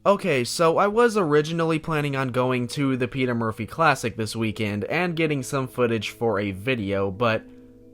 Okay, so I was originally planning on going to the Peter Murphy Classic this weekend and getting some footage for a video, but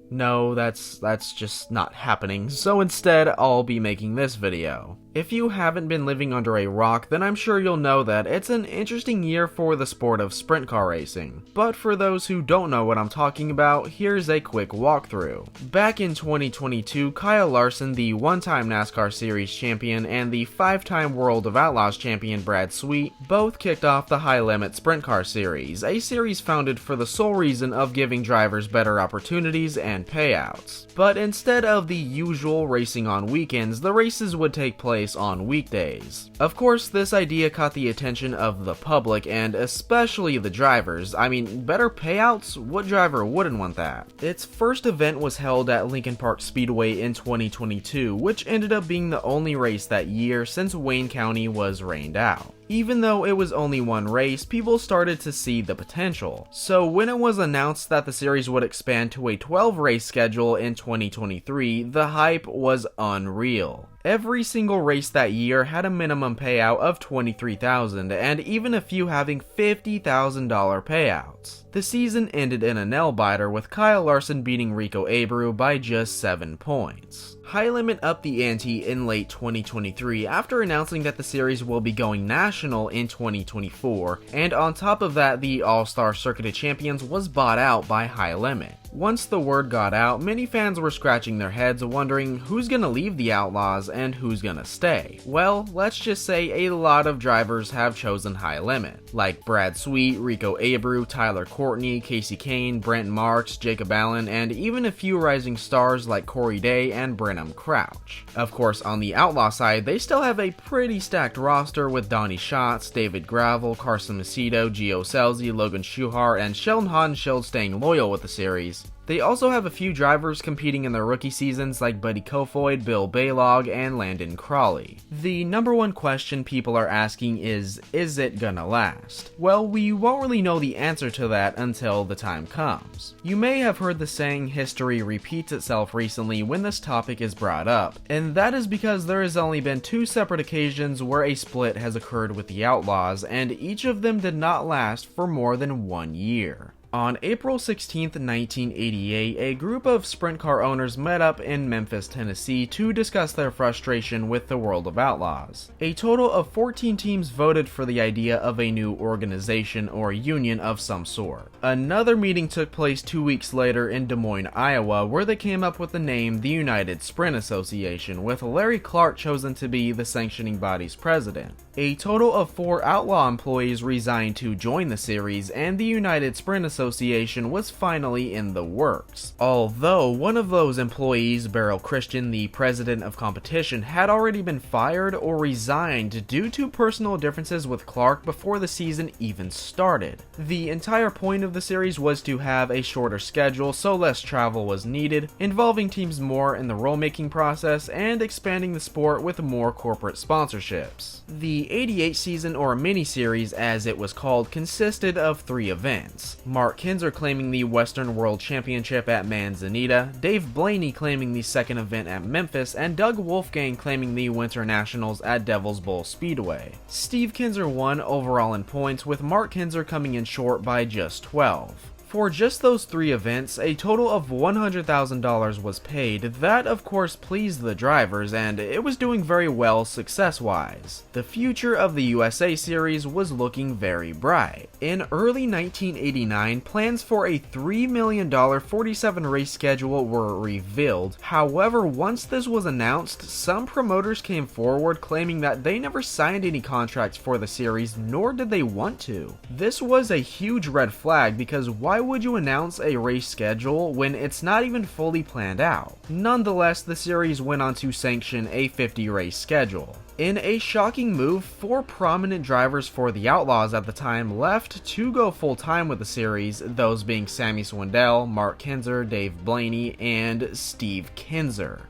no, that's just not happening, so instead I'll be making this video. If you haven't been living under a rock, then I'm sure you'll know that it's an interesting year for the sport of sprint car racing. But for those who don't know what I'm talking about, here's a quick walkthrough. Back in 2022, Kyle Larson, the one-time NASCAR Series champion, and the 5-time World of Outlaws champion Brad Sweet both kicked off the High Limit Sprint Car Series, a series founded for the sole reason of giving drivers better opportunities and payouts. But instead of the usual racing on weekends, the races would take place on weekdays. Of course, this idea caught the attention of the public and especially the drivers. I mean, better payouts? What driver wouldn't want that? Its first event was held at Lincoln Park Speedway in 2022, which ended up being the only race that year since Wayne County was rained out. Even though it was only one race, people started to see the potential. So when it was announced that the series would expand to a 12-race schedule in 2023, the hype was unreal. Every single race that year had a minimum payout of $23,000, and even a few having $50,000 payouts. The season ended in a nail-biter with Kyle Larson beating Rico Abreu by just 7 points. High Limit upped the ante in late 2023 after announcing that the series will be going national in 2024, and on top of that, the All-Star Circuit of Champions was bought out by High Limit. Once the word got out, many fans were scratching their heads wondering who's gonna leave the Outlaws and who's gonna stay. Well, let's just say a lot of drivers have chosen High Limit, like Brad Sweet, Rico Abreu, Tyler Courtney, Casey Kane, Brent Marks, Jacob Allen, and even a few rising stars like Corey Day and Brenham Crouch. Of course, on the Outlaw side, they still have a pretty stacked roster with Donnie Schatz, David Gravel, Carson Macedo, Gio Scelzi, Logan Schuchart, and Sheldon Haudenschild staying loyal with the series. They also have a few drivers competing in their rookie seasons like Buddy Kofoid, Bill Baylog, and Landon Crawley. The number one question people are asking is it gonna last? Well, we won't really know the answer to that until the time comes. You may have heard the saying history repeats itself recently when this topic is brought up, and that is because there has only been 2 separate occasions where a split has occurred with the Outlaws, and each of them did not last for more than 1 year. On April 16, 1988, a group of sprint car owners met up in Memphis, Tennessee to discuss their frustration with the World of Outlaws. A total of 14 teams voted for the idea of a new organization or union of some sort. Another meeting took place 2 weeks later in Des Moines, Iowa, where they came up with the name the United Sprint Association, with Larry Clark chosen to be the sanctioning body's president. A total of 4 Outlaw employees resigned to join the series, and the United Sprint Association was finally in the works. Although one of those employees, Beryl Christian, the president of competition, had already been fired or resigned due to personal differences with Clark before the season even started. The entire point of the series was to have a shorter schedule so less travel was needed, involving teams more in the rule-making process and expanding the sport with more corporate sponsorships. The 88 season, or mini-series as it was called, consisted of 3 events. Mark Kinzer claiming the Western World Championship at Manzanita, Dave Blaney claiming the second event at Memphis, and Doug Wolfgang claiming the Winter Nationals at Devil's Bowl Speedway. Steve Kinzer won overall in points, with Mark Kinzer coming in short by just 12. For just those 3 events, a total of $100,000 was paid. That of course pleased the drivers, and it was doing very well success-wise. The future of the USA Series was looking very bright. In early 1989, plans for a $3 million 47-race schedule were revealed. However, once this was announced, some promoters came forward claiming that they never signed any contracts for the series, nor did they want to. This was a huge red flag, because why would you announce a race schedule when it's not even fully planned out? Nonetheless, the series went on to sanction a 50-race schedule. In a shocking move, 4 prominent drivers for the Outlaws at the time left to go full-time with the series, those being Sammy Swindell, Mark Kinzer, Dave Blaney, and Steve Kinzer.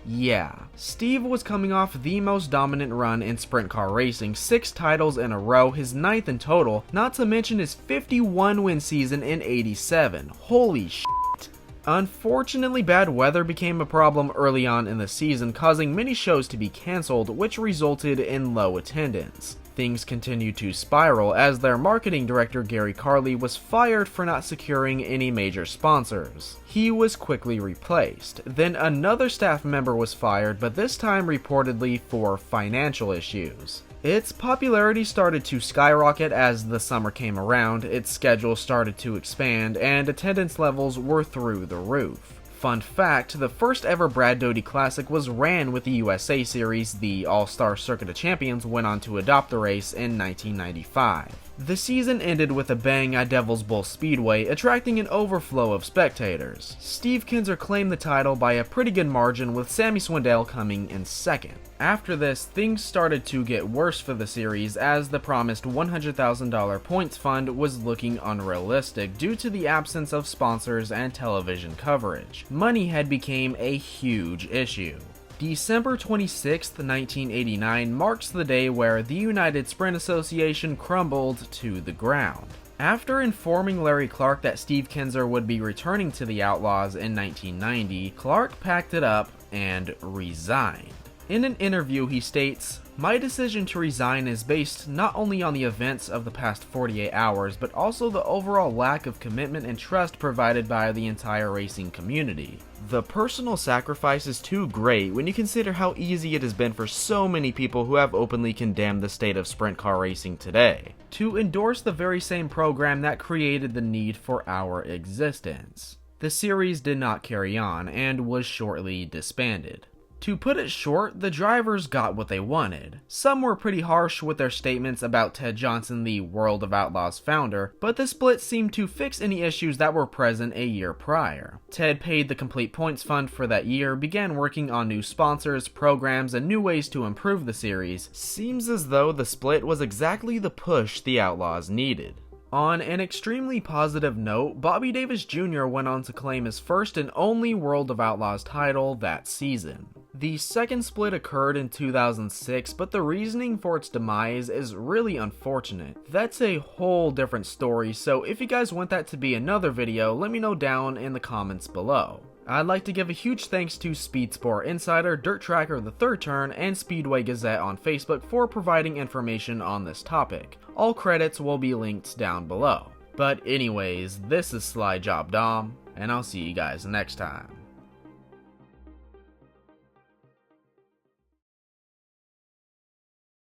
Yeah, Steve was coming off the most dominant run in sprint car racing, 6 titles in a row, his 9th in total, not to mention his 51-win season in '87. Holy shit. Unfortunately, bad weather became a problem early on in the season, causing many shows to be cancelled, which resulted in low attendance. Things continued to spiral as their marketing director Gary Carley was fired for not securing any major sponsors. He was quickly replaced. Then another staff member was fired, but this time reportedly for financial issues. Its popularity started to skyrocket as the summer came around, its schedule started to expand, and attendance levels were through the roof. Fun fact, the first ever Brad Doty Classic was ran with the USA Series. The All-Star Circuit of Champions went on to adopt the race in 1995. The season ended with a bang at Devil's Bowl Speedway, attracting an overflow of spectators. Steve Kinser claimed the title by a pretty good margin, with Sammy Swindell coming in second. After this, things started to get worse for the series, as the promised $100,000 points fund was looking unrealistic due to the absence of sponsors and television coverage. Money had become a huge issue. December 26, 1989 marks the day where the United Sprint Association crumbled to the ground. After informing Larry Clark that Steve Kinser would be returning to the Outlaws in 1990, Clark packed it up and resigned. In an interview, he states, "My decision to resign is based not only on the events of the past 48 hours, but also the overall lack of commitment and trust provided by the entire racing community. The personal sacrifice is too great when you consider how easy it has been for so many people who have openly condemned the state of sprint car racing today to endorse the very same program that created the need for our existence." The series did not carry on and was shortly disbanded. To put it short, the drivers got what they wanted. Some were pretty harsh with their statements about Ted Johnson, the World of Outlaws founder, but the split seemed to fix any issues that were present a year prior. Ted paid the complete points fund for that year, began working on new sponsors, programs, and new ways to improve the series. Seems as though the split was exactly the push the Outlaws needed. On an extremely positive note, Bobby Davis Jr. went on to claim his first and only World of Outlaws title that season. The second split occurred in 2006, but the reasoning for its demise is really unfortunate. That's a whole different story, so if you guys want that to be another video, let me know down in the comments below. I'd like to give a huge thanks to Speed Sport Insider, Dirt Tracker The Third Turn, and Speedway Gazette on Facebook for providing information on this topic. All credits will be linked down below. But anyways, this is Sly Job Dom, and I'll see you guys next time.